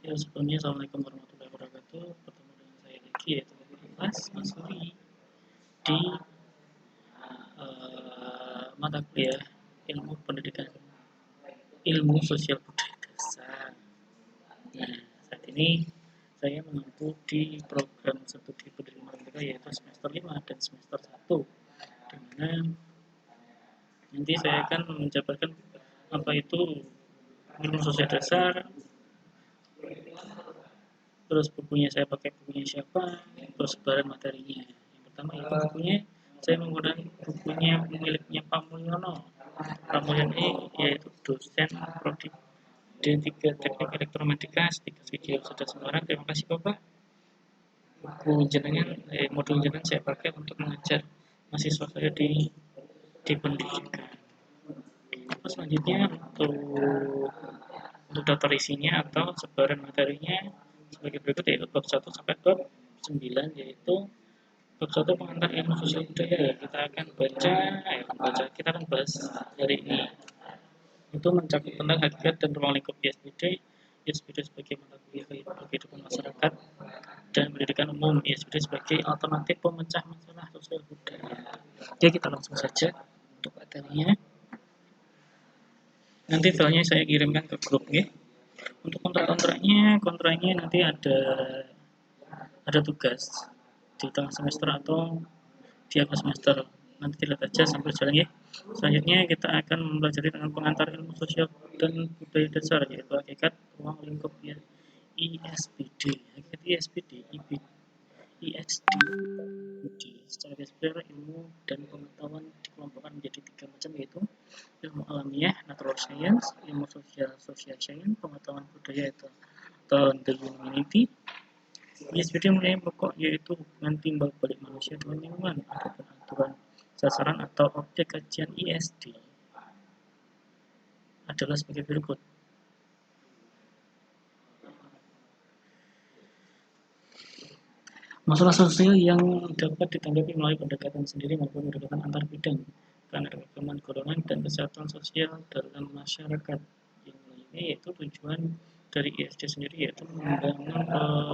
Ya, sebelumnya Assalamualaikum warahmatullahi wabarakatuh. Bertemu dengan saya lagi yaitu Mas Masuri di mata kuliah ilmu pendidikan ilmu sosial budaya dasar. Nah, saat ini saya mengampu di program studi penerimaan mereka yaitu semester 5 dan semester 1, di mana nanti saya akan menjabarkan apa itu ilmu sosial dasar, terus bukunya saya pakai bukunya siapa, terus sebaran materinya. Yang pertama itu bukunya saya menggunakan bukunya miliknya Pak Mulyono. Pak Mulyono ini yaitu dosen prodi D3 Teknik Elektronika Stikasi sudah Semarang. Terima kasih Bapak. Buku jenengan modul jenengan saya pakai untuk mengajar mahasiswa saya di pendidikan. Terus selanjutnya untuk daftar isinya atau sebaran materinya sebagai berikut, yaitu bab 1 sampai bab 9, yaitu bab 1 pengantar ilmu sosial budaya. Kita akan kita akan bahas hari ini. Itu mencakup tentang hakikat dan ruang lingkup ISBD sebagai mata kuliah kehidupan masyarakat dan pendidikan umum, ISBD sebagai alternatif pemecah masalah sosial budaya. Oke, kita langsung saja untuk materinya. Nanti filenya saya kirimkan ke grup ya. Untuk kontraknya nanti ada tugas di tengah semester atau di akhir semester. Nanti dilihat aja sambil jalan ya. Selanjutnya kita akan mempelajari tentang pengantar ilmu sosial dan budaya dasar, yaitu hakikat ruang lingkup ya, ISBD. Hakikat ISBD, ISD. Secara garis besar ilmu dan pengetahuan dikelompokkan menjadi 3 macam, yaitu ilmu alamiah, natural science, ilmu sosial, social science, pengetahuan budaya atau the humanity. ISBD mempunyai pokok yaitu hubungan timbal balik manusia dengan lingkungan. Adapun aturan sasaran atau objek kajian ISD adalah sebagai berikut. Masalah sosial yang dapat ditanggapi melalui pendekatan sendiri maupun pendekatan antar bidang, karena perkembangan golongan dan kesehatan sosial dalam masyarakat. Yang lainnya yaitu tujuan dari ISD sendiri yaitu membangun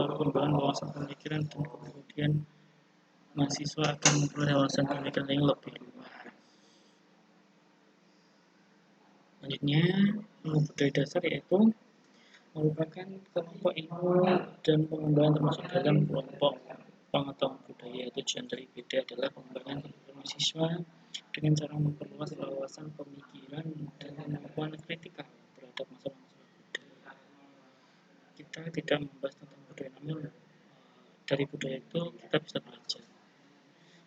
perkembangan wawasan pemikiran dan kemudian mahasiswa akan memperoleh wawasan pemikiran yang lebih luas. Selanjutnya, ilmu budaya dasar yaitu merupakan kelompok ilmu dan pengembangan termasuk dalam kelompok pengetahuan budaya. Tujuan dari IPD adalah pengembangan mahasiswa dengan cara memperluas wawasan pemikiran dan kemampuan kritikal terhadap masalah-masalah budaya. Kita tidak membahas tentang budaya, namun dari budaya itu kita bisa belajar.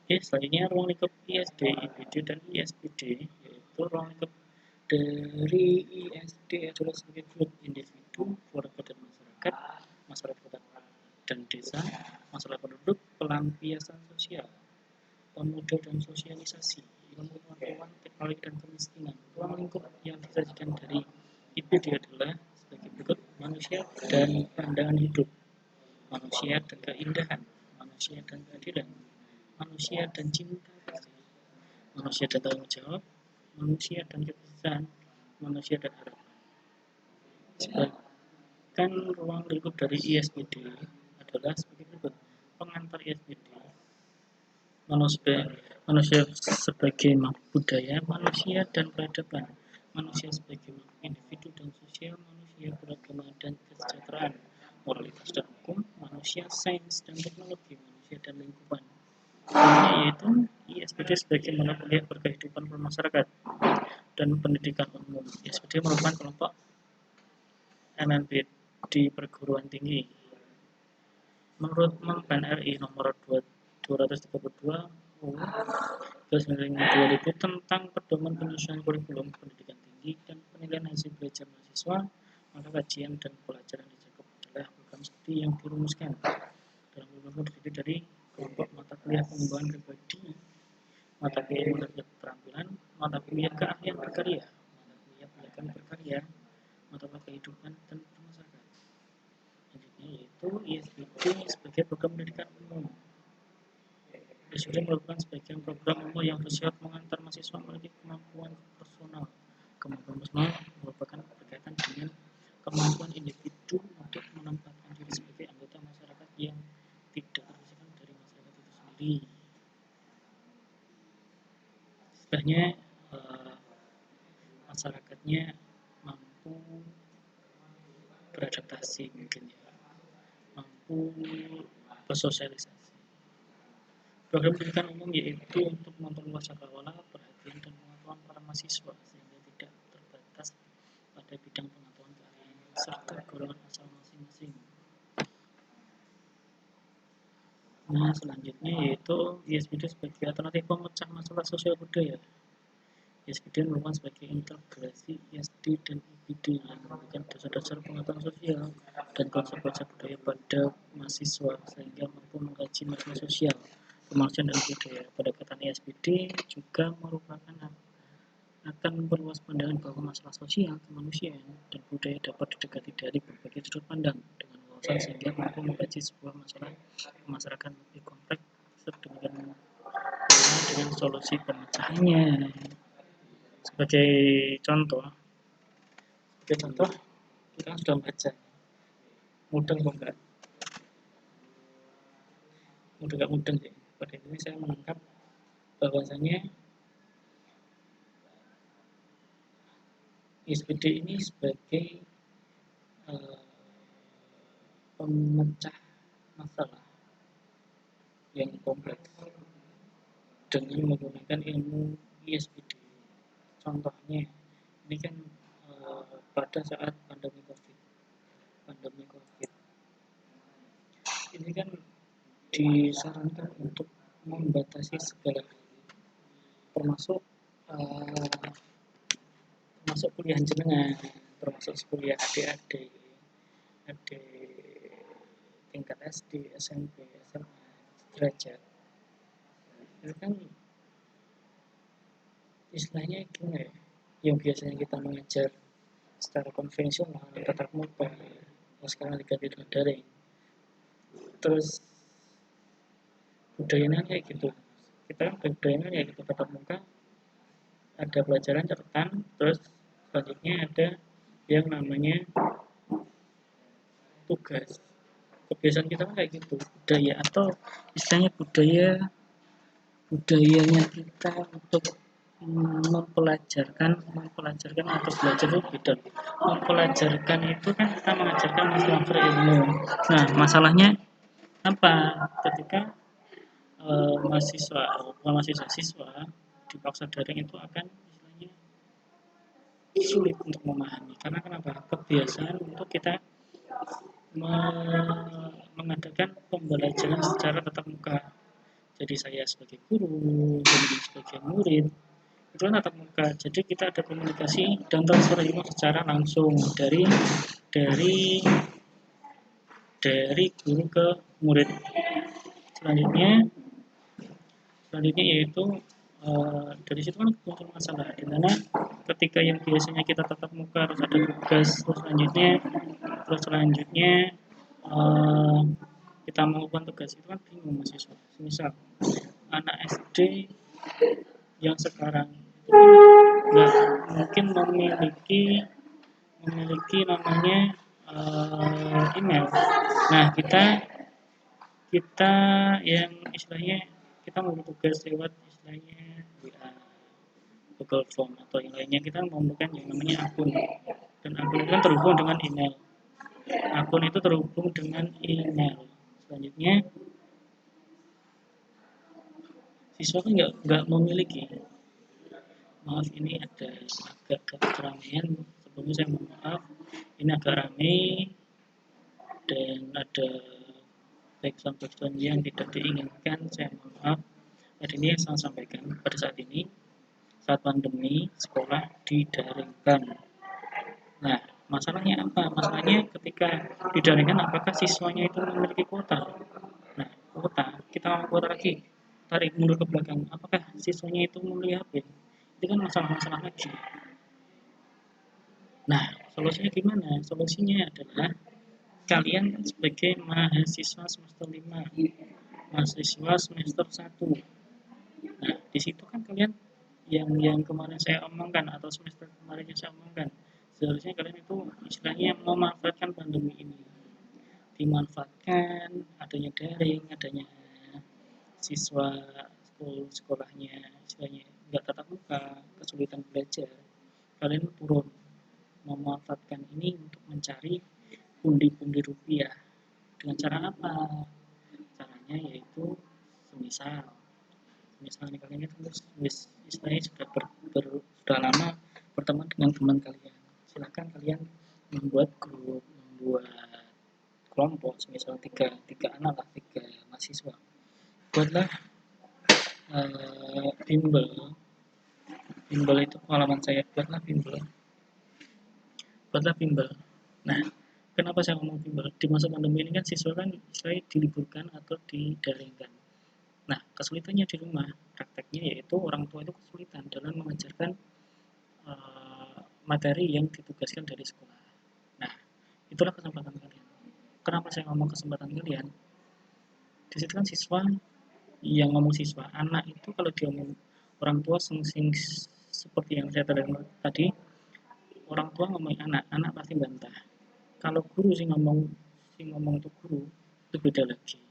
Oke, selanjutnya ruang lingkup ISD, IPD, dan ISBD, yaitu ruang lingkup dari ISD adalah sebagai grup individu, keluarga dan masyarakat, masyarakat dan desa, masalah penduduk, pelampiasan sosial, pemuda dan sosialisasi, ilmu pengetahuan, teknologi dan kemiskinan. Ruang lingkup yang disajikan dari IPD adalah sebagai berikut: manusia dan pandangan hidup, manusia dan keindahan, manusia dan keadilan, manusia dan cinta kasih, manusia dan tanggung jawab, manusia dan kebesaran, manusia dan harapan. Sedangkan ruang lingkup dari ISBD adalah sebagai berikut: pengantar ISBD, manusia sebagai makhluk budaya, manusia dan peradaban, manusia sebagai makhluk individu dan sosial, manusia beragama dan kesejahteraan, moralitas dan hukum, manusia, sains dan teknologi, manusia dan lingkungan. Yaitu ISBD sebagai mata kuliah berkehidupan bermasyarakat dan pendidikan umum. ISBD merupakan kelompok MNB di perguruan tinggi. Menurut Menpan RI nomor 232 2000 tentang pedoman penyusunan kurikulum pendidikan tinggi dan penilaian hasil belajar mahasiswa, maka kajian dan pelajaran dicakup adalah program studi yang dirumuskan dalam program terdiri dari kelompok mata kuliah pengembangan pribadi, mata kuliah keterampilan, mata kuliah keahlian berkarya, mata kuliah pendidikan berkarya, mata kuliah kehidupan dan bermasyarakat. Selanjutnya yaitu ISBD sebagai program pendidikan umum. ISBD merupakan sebagian program umum yang bersifat mengantar mahasiswa memiliki kemampuan personal. Kemampuan personal merupakan berkaitan dengan kemampuan individu untuk menempuh istilahnya masyarakatnya mampu beradaptasi, mungkin ya, mampu bersosialisasi. Program pendidikan umum yaitu untuk memperluas cakrawala, perhatian dan pengetahuan para mahasiswa sehingga tidak terbatas pada bidang pengetahuan keahlian serta golongan asal masing-masing. Nah, selanjutnya yaitu ISBD sebagai alternatif pemecah masalah sosial budaya. ISBD merupakan sebagai integrasi ISD dan IBD yang memberikan dasar-dasar pengetahuan sosial dan konsep-konsep budaya pada mahasiswa sehingga mampu mengkaji masalah sosial, kemanusiaan dan budaya. Pendekatan ISBD juga merupakan akan memperluas pandangan bahwa masalah sosial, kemanusiaan, dan budaya dapat didekati dari berbagai sudut pandang dengan wawasan sehingga mampu mengkaji sebuah masalah masyarakat lebih kompleks sedemikian dengan solusi pemecahannya. Sebagai contoh, kita sudah membaca, mudeng kok enggak? Mudeng sih. Pada ini saya menangkap bahwasanya ISBD ini sebagai pemecah masalah yang kompleks dengan menggunakan ilmu ISBD. Contohnya, ini kan pada saat pandemi COVID, ini kan disarankan untuk membatasi segala termasuk kuliah jenengan, termasuk kuliah adik-adik tingkat SD, SMP, SMA, derajat. Itu kan istilahnya gimana ya? Yang biasanya kita mengajar secara konvensional, tatap muka, sekarang diganti dengan daring. Terus budayanya kayak gitu. Kita kan budayanya kayak gitu, tatap muka, ada pelajaran catatan, terus selanjutnya ada yang namanya tugas. Kebiasaan kita kan kayak gitu, budaya atau istilahnya budayanya kita untuk mempelajarkan atau belajar itu beda. Mempelajarkan itu kan kita mengajarkan masalah berilmu. Nah, masalahnya apa? Ketika mahasiswa dipaksa daring itu akan istilahnya sulit untuk memahami. Karena kenapa? Kebiasaan untuk kita mengadakan pembelajaran secara tatap muka. Jadi saya sebagai guru, kemudian sebagai murid, itu kan tatap muka. Jadi kita ada komunikasi dan transfer ilmu secara langsung dari guru ke murid. Selanjutnya yaitu dari situ kan muncul masalah di mana ketika yang biasanya kita tatap muka harus ada tugas, terus selanjutnya kita melakukan tugas itu kan bingung mahasiswa. Misal anak SD yang sekarang itu nggak mungkin memiliki namanya email. Nah, kita yang istilahnya kita mau tugas lewat istilahnya WA, Google Form atau yang lainnya, kita membutuhkan yang namanya akun, dan akun itu kan terhubung dengan email. Selanjutnya siswa kan nggak memiliki, maaf ini agak keramaian, sebelumnya saya mohon maaf, ini agak ramai dan ada background yang tidak diinginkan, saya mohon maaf. Jadi ini yang saya sampaikan pada saat ini, saat pandemi sekolah didaringkan. Nah, masalahnya apa? Masalahnya ketika didaringkan, apakah siswanya itu memiliki kuota? Nah, kita kuota lagi, tarik mundur ke belakang, apakah siswanya itu memiliki HP? Itu kan masalah-masalah lagi. Nah, solusinya gimana? Solusinya adalah kalian sebagai mahasiswa semester 5, mahasiswa semester 1. Nah, di situ kan kalian yang kemarin saya omongkan atau semester kemarin yang saya omongkan, seharusnya kalian itu istilahnya memanfaatkan pandemi ini. Dimanfaatkan adanya daring, adanya siswa sekolahnya istilahnya nggak tatap muka, kesulitan belajar, kalian turun memanfaatkan ini untuk mencari pundi-pundi rupiah. Dengan cara apa? Caranya yaitu semisal misalnya kalian itu istilahnya sudah lama berteman dengan teman kalian, silahkan kalian membuat grup, membuat kelompok, misal tiga anak lah, tiga mahasiswa, buatlah bimbel itu pengalaman saya, buatlah bimbel. Nah, kenapa saya ngomong bimbel? Di masa pandemi ini kan siswa kan saya diliburkan atau didaringkan. Nah, kesulitannya di rumah prakteknya yaitu orang tua itu kesulitan dalam mengajarkan materi yang ditugaskan dari sekolah. Nah, itulah kesempatan kalian. Kenapa saya ngomong kesempatan kalian? Di situ kan siswa yang ngomong siswa, anak itu kalau dia ngomong orang tua seperti yang saya tadi, orang tua ngomongin anak pasti bantah. Kalau guru ngomong itu guru, itu beda lagi.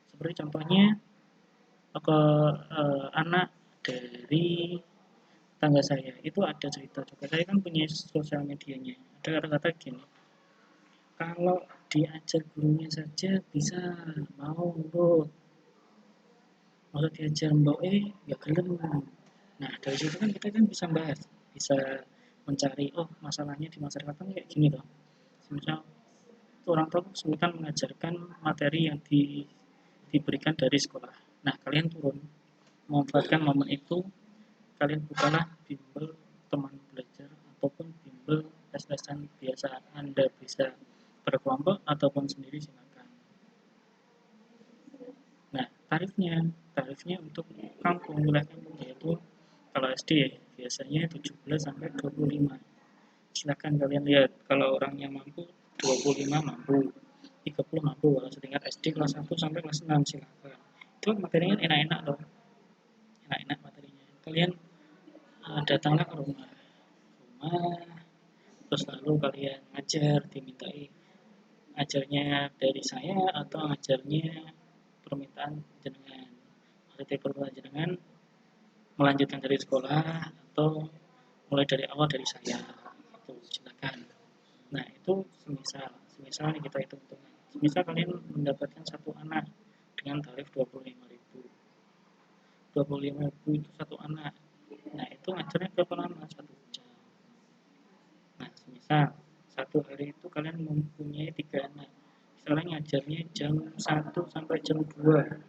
Seperti contohnya ke anak dari tangga saya itu ada cerita juga. Saya kan punya sosial medianya. Ada kata-kata gini, kalau diajar gurunya saja bisa mau nurut, kalau diajar mbak ya gelem. Nah dari situ kan kita kan bisa bahas, bisa mencari masalahnya di masyarakat kan kayak gini loh. Misal orang tua kesulitan mengajarkan materi yang diberikan dari sekolah. Nah kalian turun memanfaatkan momen itu, kalian bukalah bimbel teman belajar ataupun bimbel les-lesan biasa. Anda bisa berkelompok ataupun sendiri, silakan. Nah, tarifnya untuk kampung, wilayah kampung yaitu kalau SD biasanya 17 sampai 25. Silakan kalian lihat, kalau orangnya mampu 25 mampu, 30 mampu, kalau setingkat SD kelas 1 sampai kelas 6 silakan. Itu materinya enak-enak loh. Enak-enak materinya. Kalian datanglah ke rumah, terus lalu kalian ngajar, dimintai ajarnya dari saya atau ajarnya permintaan jenengan, berarti permintaan jenengan melanjutkan dari sekolah atau mulai dari awal dari saya, itu silakan. Nah itu semisal nih kita hitung-hitungan, semisal kalian mendapatkan satu anak dengan tarif 25.000, 25.000 itu satu anak. Nah itu ngajarnya berapa lama? 1 jam. Nah semisal satu hari itu kalian mempunyai 3 anak, misalnya ngajarnya jam 1 sampai jam 2,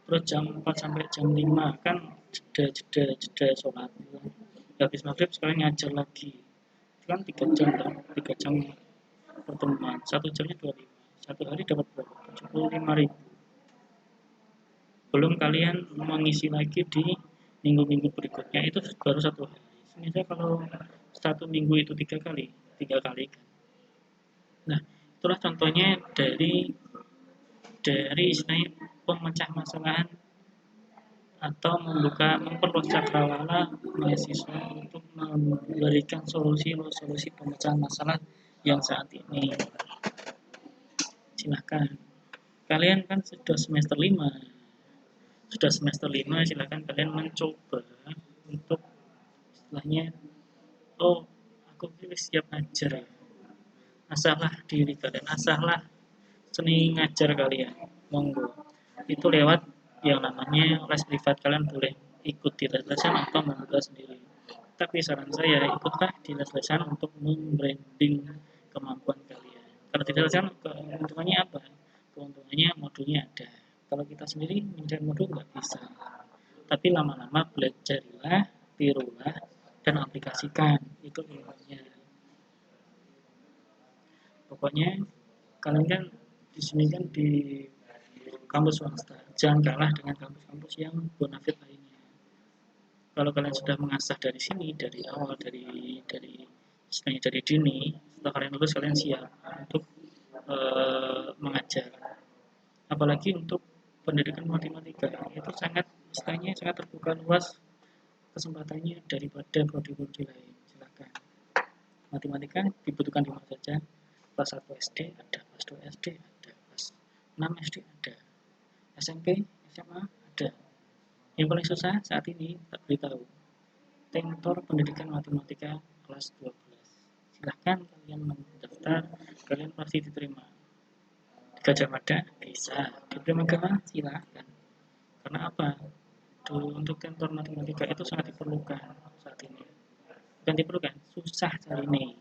terus jam 4 sampai jam 5 kan jeda sholat, habis maghrib sekalian ngajar lagi, itu kan 3 jam pertemuan, 1 jamnya 25, satu hari dapat berapa? 75.000. Belum kalian mengisi lagi di minggu-minggu berikutnya, itu baru satu hari. Sebenarnya kalau satu minggu itu 3 kali kan. Nah itulah contohnya dari istilahnya pemecah masalahan atau memperluas cakrawala mahasiswa untuk memberikan solusi pemecahan masalah yang saat ini. Silahkan, kalian kan sudah semester 5, silahkan kalian mencoba untuk istilahnya, aku siap ngajar, asahlah diri kalian, asahlah seni ngajar kalian, monggo. Itu lewat yang namanya les privat, kalian boleh ikut di les-lesan atau membuka sendiri. Tapi saran saya, ikutlah di les-lesan untuk membranding kemampuan kalian. Kalau di les-lesan keuntungannya apa? Keuntungannya modulnya ada. Kalau kita sendiri mencari modul nggak bisa. Tapi lama-lama belajarilah, tirulah, dan aplikasikan. Itu ilmunya. Pokoknya kalian kan di sini kan di kampus swasta, jangan kalah dengan kampus-kampus yang bonafit lainnya. Kalau kalian sudah mengasah dari sini, dari awal, dari dini, setelah kalian lulus kalian siap untuk mengajar. Apalagi untuk pendidikan matematika, itu sangat terbuka luas kesempatannya daripada prodi-prodi lain. Silakan. Matematika dibutuhkan di mana saja. Kelas 1 SD ada, kelas 2 SD ada, kelas 6 SD ada, SMP, SMA ada. Yang paling susah saat ini tak beritahu, Tentor Pendidikan Matematika kelas 12. Silahkan kalian mendaftar, kalian pasti diterima. Di Gajah Mada bisa, di Primagama silahkan. Karena apa? Untuk tentor matematika itu sangat diperlukan saat ini. Bukan diperlukan, susah cari nih.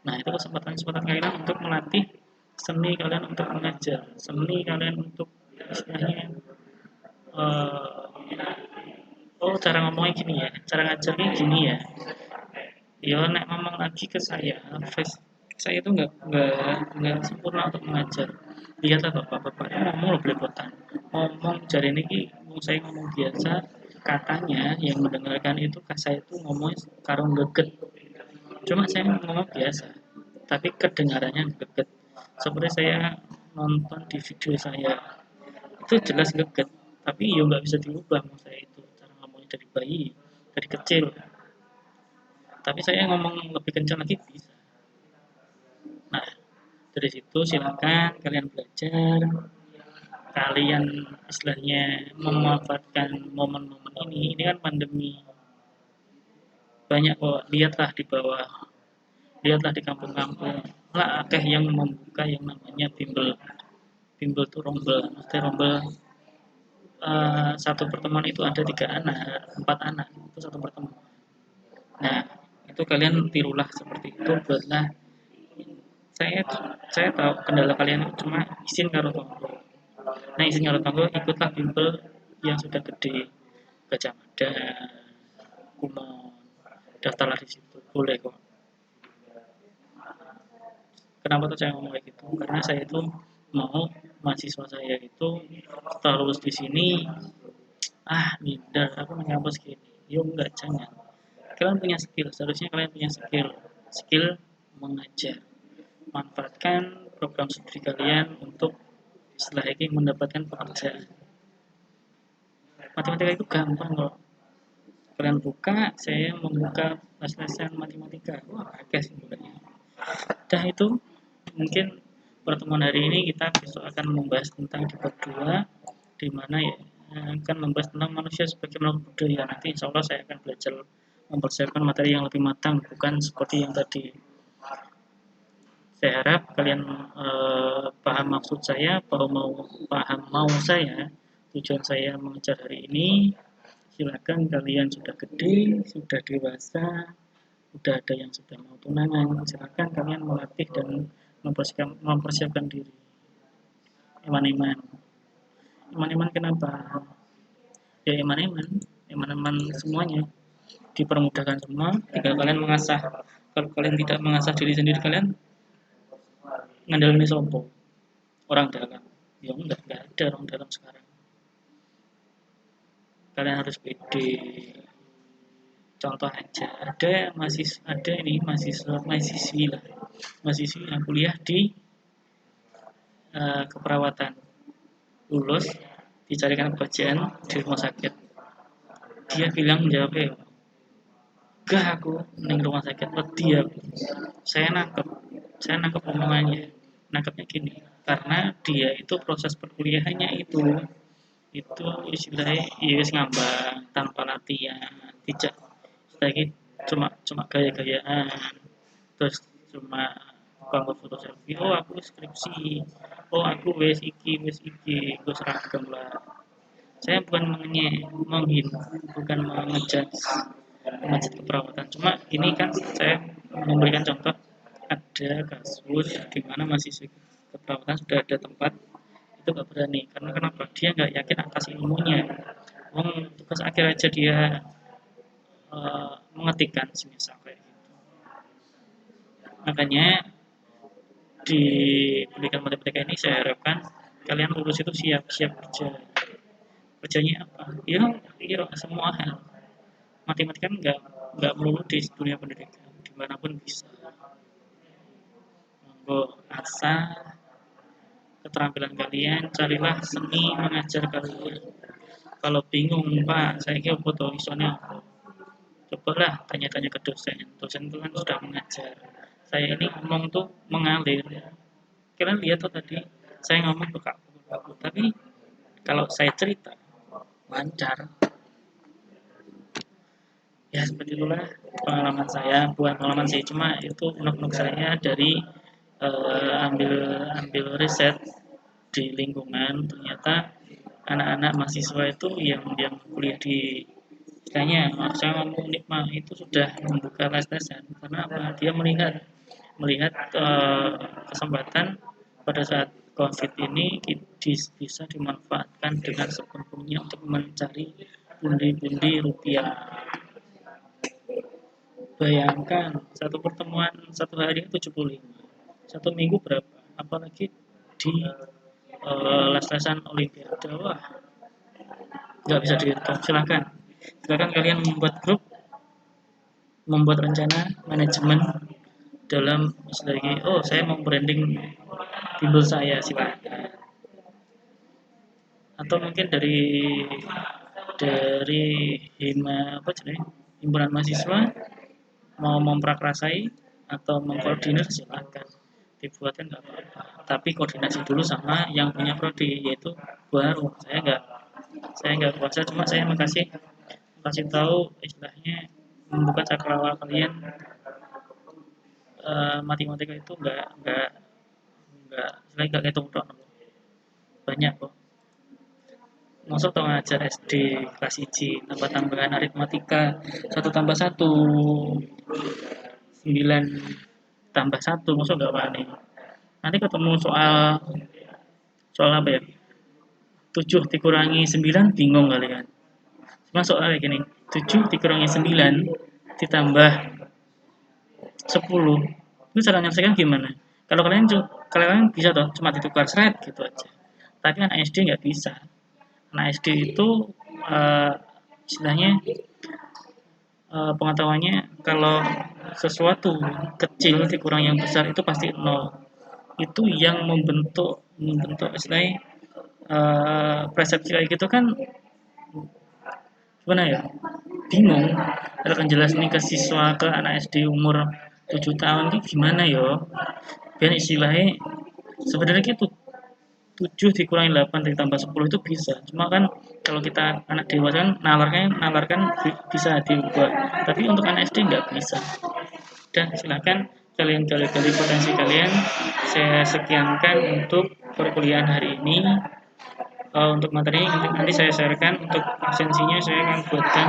Nah, itu kesempatan-kesempatan kalian untuk melatih seni kalian untuk mengajar, seni kalian untuk istilahnya oh cara ngomongnya gini ya, cara ngajarnya gini ya. Ya nek ngomong lagi ke saya, saya itu nggak sempurna untuk mengajar. Lihatlah bapak-bapak ngomong lo belepotan, ngomong jari ini saya ngomong biasa, katanya yang mendengarkan itu saya itu ngomongnya karung deket. Cuma saya ngomong biasa, tapi kedengarannya deket. Seperti saya nonton di video saya, itu jelas deket. Tapi ya nggak bisa diubah mau saya itu cara ngomongnya dari bayi, dari kecil. Tapi saya ngomong lebih kencang lagi bisa. Nah, dari situ silakan kalian belajar, kalian istilahnya memanfaatkan momen-momen ini. Ini kan pandemi, banyak kok. Lihatlah di bawah, lihatlah di kampung-kampung. Lah, akeh yang membuka yang namanya bimbel. Bimbel itu rombel, maksudnya rombel satu pertemuan itu ada 3 anak, 4 anak itu satu pertemuan. Nah, itu kalian tirulah seperti itu, buatlah saya saya tahu kendala kalian cuma izin karo tonggo. Nah izin karo tonggo ikutlah bimbel yang sudah gede, Gajah Mada, Kumon, daftarlah di situ boleh kok. Kenapa tuh saya ngomong kayak gitu? Karena saya itu mau mahasiswa saya itu setelah lulus di sini minder aku punya kampus gini. Yo enggak jangan. Kalian punya skill, seharusnya kalian punya skill mengajar. Manfaatkan program studi kalian untuk setelah ini mendapatkan pekerjaan. Matematika itu gampang kok. Kalian buka, saya membuka les-lesan matematika. Wah, agak sebenarnya. Dah itu mungkin pertemuan hari ini kita besok akan membahas tentang debat 2 di mana ya akan membahas tentang manusia sebagai makhluk budaya. Nanti insya Allah saya akan belajar mempersiapkan materi yang lebih matang, bukan seperti yang tadi. Saya harap kalian paham maksud saya, paham mau saya, tujuan saya mengejar hari ini. Silakan kalian sudah gede, sudah dewasa, sudah ada yang sudah mau tunangan, silakan kalian melatih dan mempersiapkan diri. Eman-eman, eman-eman kenapa? Ya eman-eman semuanya dipermudahkan semua. Tinggal kalian mengasah. Kalau kalian tidak mengasah diri sendiri kalian, ngandalin sopo orang dalam. Ya enggak ada orang dalam sekarang. Kalian harus pede. Contoh aja, ada ini mahasiswi yang kuliah di keperawatan, lulus dicarikan pekerjaan di rumah sakit. Dia bilang jawabnya, gak aku neng rumah sakit wedi aku. Saya nangkep omongannya, nangkepnya gini, karena dia itu proses perkuliahannya itu istilahnya ya ngambang tanpa latihan, tidak lagi cuma cuma gaya-gayaan, terus cuma bangga foto selfie, oh aku skripsi, oh aku wes iki gue seragam lah. Saya bukan bukan mengejat keperawatan, cuma ini kan saya memberikan contoh ada kasus di mana mahasiswa keperawatan sudah ada tempat itu gak berani karena kenapa dia nggak yakin atas ilmunya. Tugas akhir aja dia mengetikkan semisal kayak gitu. Makanya di pendidikan matematika ini saya harapkan kalian lulus itu siap kerja. Kerjanya apa? Ya semua hal. Matematika nggak melulu di dunia pendidikan, dimanapun bisa. Monggo asah keterampilan kalian, carilah seni mengajar kalian. Kalau bingung Pak, saya kira foto isonya cobalah tanya-tanya ke dosen. Dosen itu kan sudah mengajar. Saya ini ngomong tuh mengalir. Kalian lihat tuh tadi, saya ngomong tuh kaku, tapi kalau saya cerita lancar. Ya seperti itulah pengalaman saya, bukan pengalaman sih, cuma itu unek-unek saya dari ambil ambil riset di lingkungan. Ternyata anak-anak mahasiswa itu yang kuliah di istilahnya, saya ngomong nikmah itu sudah membuka les-lesan. Karena apa? Dia melihat melihat kesempatan pada saat COVID ini bisa dimanfaatkan dengan sepenuhnya untuk mencari pundi-pundi rupiah. Bayangkan satu pertemuan satu hari 75, satu minggu berapa? Apalagi di les-lesan olimpiade. Wah, nggak bisa dihitung. Silakan kalian membuat grup, membuat rencana manajemen dalam lagi. Oh, saya mau branding bimbel saya, silakan. Atau mungkin dari apa himpunan mahasiswa mau memprakrasai atau mengkoordinir, silakan dibuatkan, nggak apa-apa, tapi koordinasi dulu sama yang punya prodi, yaitu baru saya nggak kuasa, cuma saya kasih tahu istilahnya, membuka cakrawala kalian. Matematika itu nggak hitung doang, banyak kok. Masuk tau ngajar SD kelas 1 tambah-tambahan aritmatika, 1 tambah 1 9 tambah 1, masuk nggak wani. Nanti ketemu soal soal apa ya, 7 dikurangi 9, bingung kalian. Cuma soalnya gini, 7 dikurangi 9 ditambah 10, itu cara menyelesaikan gimana? Kalau kalian bisa toh cuma ditukar seret gitu aja. Tapi anak SD nggak bisa. Anak SD itu uh, istilahnya pengetahuannya, kalau sesuatu kecil dikurang yang besar itu pasti nol. Itu yang membentuk istilahnya, persepsi kayak gitu kan, gimana ya, bingung. Kalau kan jelas nih ke siswa, ke anak SD umur 7 tahun itu gimana yo, biar istilahnya sebenarnya itu 7 dikurangi 8 ditambah 10 itu bisa. Cuma kan kalau kita anak dewasa kan nalarkan bisa diubah. Tapi untuk anak SD nggak bisa. Dan silakan kalian gali-gali potensi kalian. Saya sekiankan untuk perkuliahan hari ini. Untuk materi nanti saya sharekan. Untuk absensinya saya akan buatkan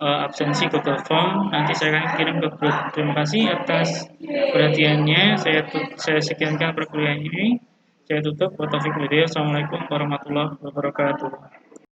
absensi Google Form. Nanti saya akan kirim ke grup. Terima kasih atas perhatiannya. Saya sekiankan perkuliahan ini. Saya tutup. Assalamualaikum warahmatullahi wabarakatuh.